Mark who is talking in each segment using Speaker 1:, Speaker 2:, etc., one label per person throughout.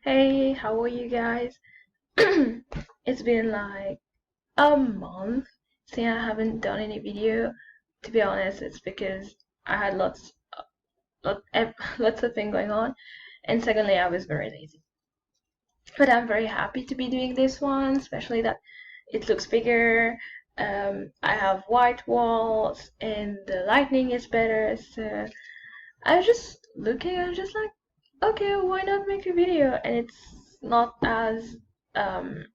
Speaker 1: Hey, how are you guys? It's been like a month since I haven't done any video. To be honest, it's because I had lots of things going on, and secondly, I was very lazy. But I'm very happy to be doing this one, especially that it looks bigger. I have white walls, and the lighting is better. So I was just looking, I was just like, okay, why not make a video? And it's not as um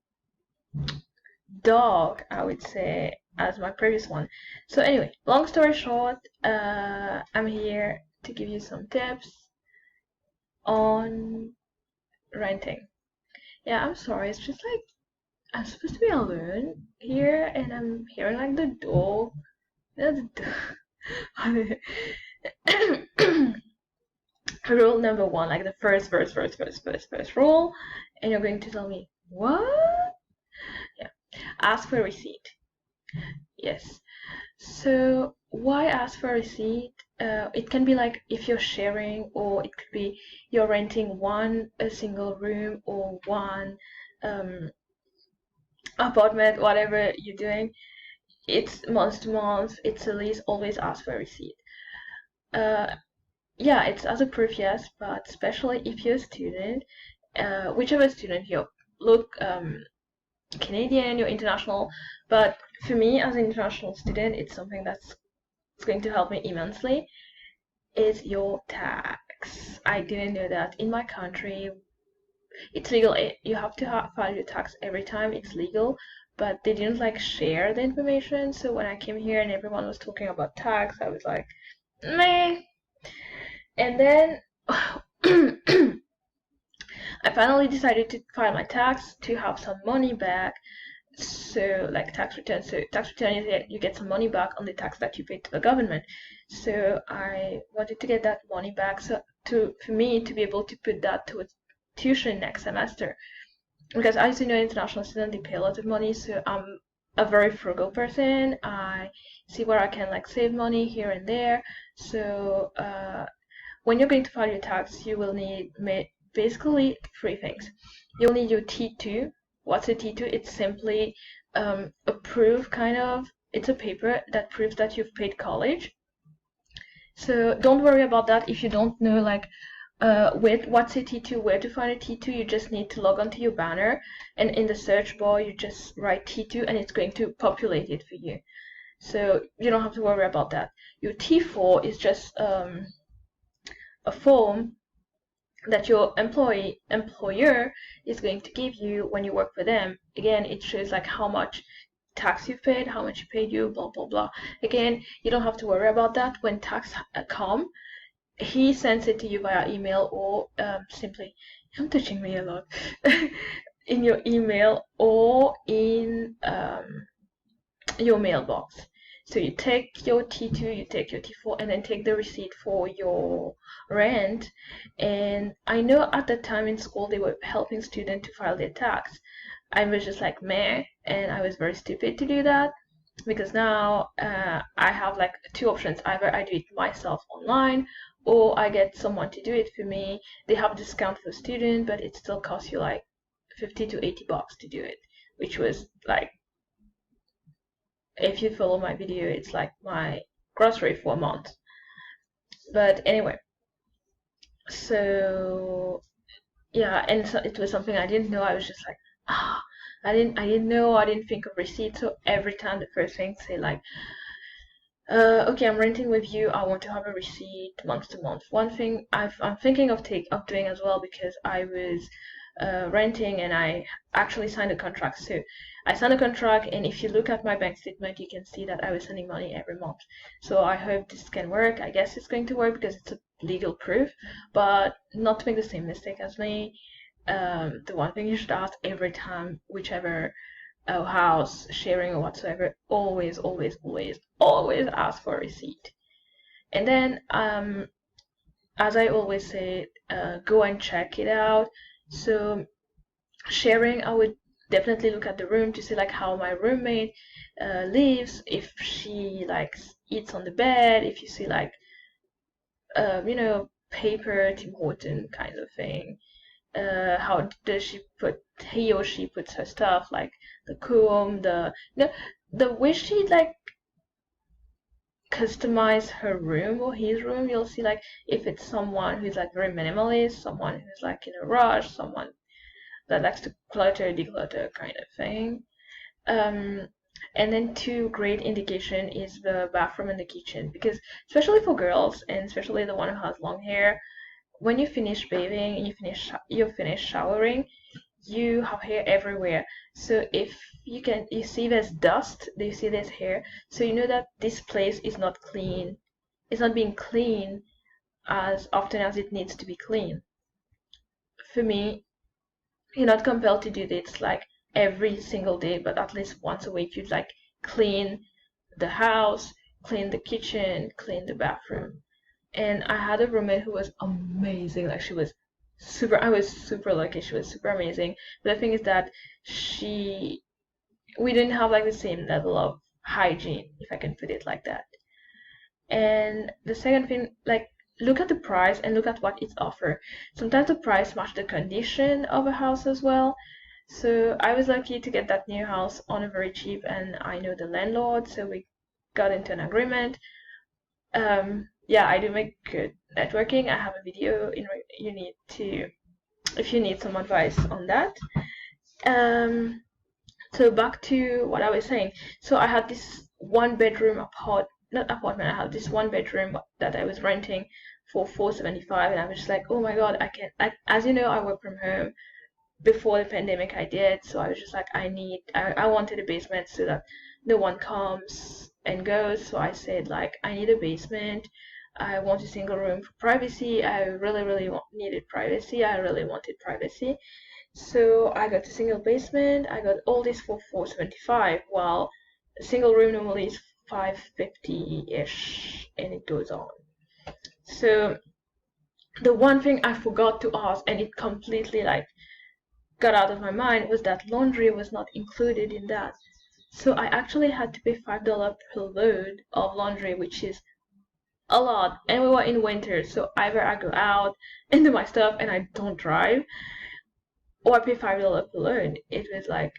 Speaker 1: dark, I would say, as my previous one. So anyway, long story short, I'm here to give you some tips on renting. Yeah, I'm sorry, it's just like I'm supposed to be alone here, and I'm hearing like the door. The door. Rule number one, like the first rule, and you're going to tell me what? Yeah, ask for a receipt. Yes. So why ask for a receipt? It can be like if you're sharing, or it could be you're renting a single room, or one um, apartment, whatever you're doing. It's month to month. It's a lease. Always ask for a receipt. Uh, yeah, it's as a proof, yes, but especially if you're a student, whichever student you look Canadian, you're international. But for me, as an international student, it's something that's going to help me immensely. Is your tax. I didn't know that in my country it's legal. You have to file your tax every time. It's legal, but they didn't like share the information. So when I came here and everyone was talking about tax, I was like, meh. And then I finally decided to file my tax to have some money back. So like tax return. So tax return is that you get some money back on the tax that you paid to the government. So I wanted to get that money back, so for me to be able to put that towards tuition next semester. Because as you know, international students, they pay a lot of money, so I'm a very frugal person. I see where I can like save money here and there. So when you're going to file your tax, you will need basically three things. You'll need your T2. What's a T2? It's simply a proof, kind of. It's a paper that proves that you've paid college. So don't worry about that if you don't know like what's a T2, where to find a T2. You just need to log onto your banner, and in the search bar you just write T2 and it's going to populate it for you. So you don't have to worry about that. Your T4 is just a form that your employer is going to give you when you work for them. Again, it shows like how much tax you've paid, how much you paid you, blah blah blah. Again, you don't have to worry about that. When tax come, he sends it to you via email, or simply, I'm touching me a lot, in your email or in your mailbox. So you take your T2, you take your T4, and then take the receipt for your rent. And I know at the time in school they were helping students to file their tax. I was just like meh, and I was very stupid to do that, because now I have like two options. Either I do it myself online, or I get someone to do it for me. They have a discount for student, but it still costs you like 50 to 80 bucks to do it, which was like, if you follow my video, it's like my grocery for a month. But anyway, so yeah, and so it was something I didn't know. I was just like, I didn't know. I didn't think of receipt. So every time the first thing say like, okay, I'm renting with you. I want to have a receipt month to month. One thing I'm thinking of doing as well, because I was renting and I actually signed a contract. So I signed a contract, and if you look at my bank statement, you can see that I was sending money every month. So I hope this can work. I guess it's going to work because it's a legal proof, but not to make the same mistake as me. The one thing you should ask every time, whichever house sharing or whatsoever, always ask for a receipt. And then as I always say, go and check it out. So sharing, I would definitely look at the room to see like how my roommate lives, if she like eats on the bed, if you see like paper Tim Horton kind of thing. how does he or she puts her stuff, like the comb, the way she like customize her room or his room. You'll see like if it's someone who's like very minimalist, someone who's like in a rush, someone that likes to clutter, declutter kind of thing. Um, and then two great indication is the bathroom and the kitchen, because especially for girls and especially the one who has long hair, when you finish bathing and you finish showering, you have hair everywhere. So if you see there's dust, you see there's hair, so you know that this place is not clean. It's not being clean as often as it needs to be clean. For me, you're not compelled to do this like every single day, but at least once a week you'd like clean the house, clean the kitchen, clean the bathroom. And I had a roommate who was amazing. Like I was super lucky. She was super amazing. But the thing is that we didn't have like the same level of hygiene, if I can put it like that. And the second thing, like look at the price and look at what it's offer. Sometimes the price match the condition of a house as well. So I was lucky to get that new house on a very cheap, and I know the landlord, so we got into an agreement. Yeah, I do make good networking. I have a video if you need some advice on that. So back to what I was saying. So I had this one bedroom not apartment. I had this one bedroom that I was renting for $475, and I was just like, oh my god, I can't. As you know, I work from home. Before the pandemic, I did. So I was just like, I wanted a basement so that no one comes and goes. So I said like, I need a basement. I want a single room for privacy. I really, really needed privacy. I really wanted privacy. So I got a single basement. I got all this for $475, while a single room normally is $550-ish, and it goes on. So the one thing I forgot to ask, and it completely like got out of my mind, was that laundry was not included in that. So I actually had to pay $5 per load of laundry, which is a lot. And we were in winter, so either I go out and do my stuff and I don't drive, or I pay $5 per load. It was like,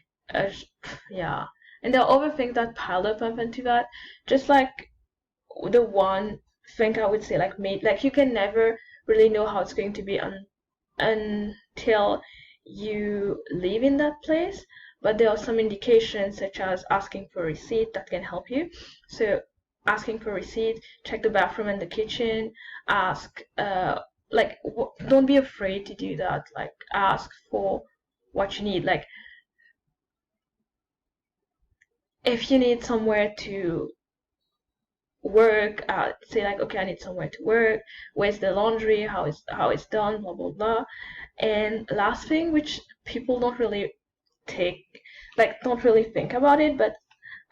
Speaker 1: yeah. And there are other things that piled up into that. Just like the one thing I would say, like you can never really know how it's going to be until you live in that place. But there are some indications, such as asking for a receipt, that can help you. So asking for a receipt, check the bathroom and the kitchen, ask don't be afraid to do that. Like ask for what you need. Like if you need somewhere to work, say like, okay, I need somewhere to work, where's the laundry, how it's done, blah blah blah. And last thing, which people don't really think about it, but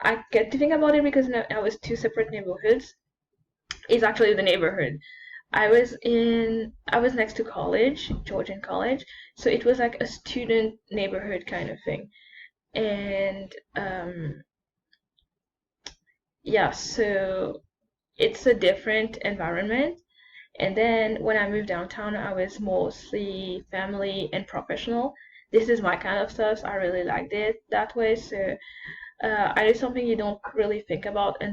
Speaker 1: I get to think about it because I was two separate neighborhoods, is actually the neighborhood. I was next to college, Georgian college, so it was like a student neighborhood kind of thing. And yeah, so it's a different environment. And then when I moved downtown, I was mostly family and professional. This is my kind of stuff, so I really liked it that way. So I do something you don't really think about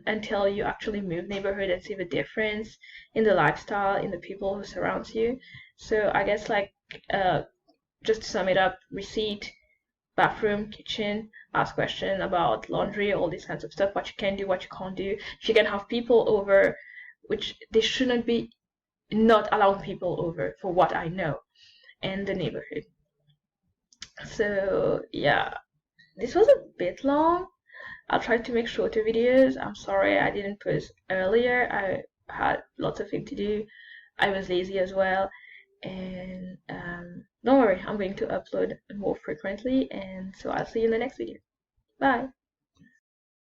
Speaker 1: until you actually move neighborhood and see the difference in the lifestyle, in the people who surrounds you. So I guess just to sum it up, receipt, bathroom, kitchen, ask question about laundry, all these kinds of stuff, what you can do, what you can't do. If you can have people over, which they shouldn't be not allowing people over, for what I know, and the neighborhood. So yeah, this was a bit long. I'll try to make shorter videos. I'm sorry I didn't post earlier. I had lots of things to do. I was lazy as well. And don't worry, I'm going to upload more frequently. And so I'll see you in the next video. Bye.